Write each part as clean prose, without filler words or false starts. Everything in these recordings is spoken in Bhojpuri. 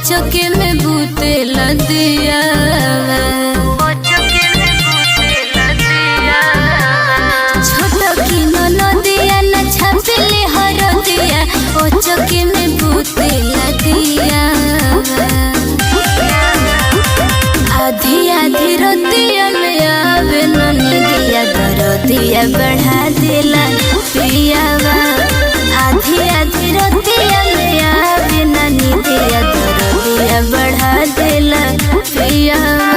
चौके में भूते लदिया छोटो की नदिया न छापले हर दिया ओ चौके में भूते लदिया आधी आधी रतिया में आवे ननी दिया दरदिया बढ़ा देला पियावा आधी आधी रतिया में आवे ननी दिया दरदिया बढ़ा देला पियावा।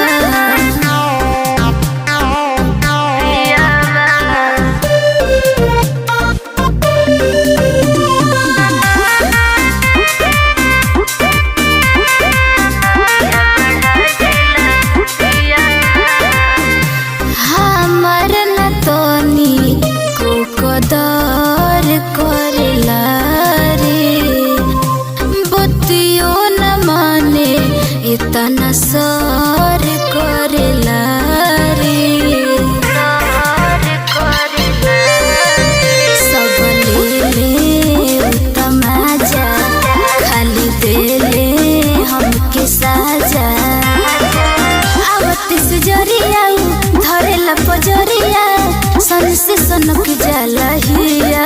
कदर करेला रे बतियो न माने इतना सर करेला रे सब ले तमाजा खाली देले हमके साजा आवत से जरिया धरेला पजरिया सन से सनक जाला हिया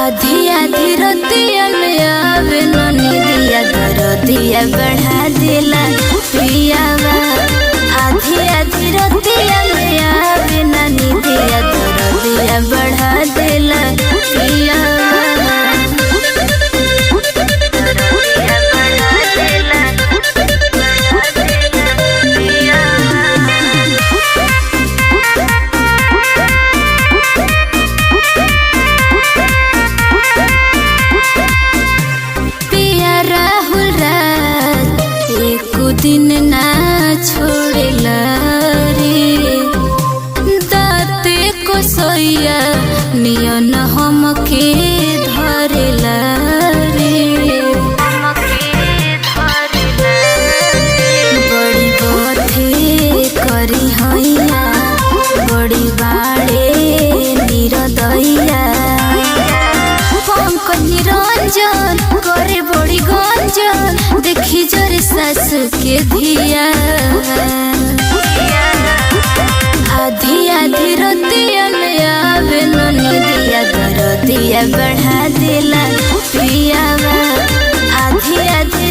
आधी आधी रतिया में आवे ननी दिया दरदिया बढ़ा देला पियावा आधी आधी रतिया में आवे ननी दिया दरदिया बढ़ा देला पियावा। दिन ना छोड़ेला रे दाते को सोया नियन हमके धरेला रे बड़ी बथे करी हैया बड़ी बाड़े निरदैया पंकज निरंजन करे बड़ी गंजन देखी जरे सास के धिया आधी आधी रतिया में आवे ननी दिया दरदिया बढ़ा देला पियावा आधी आधी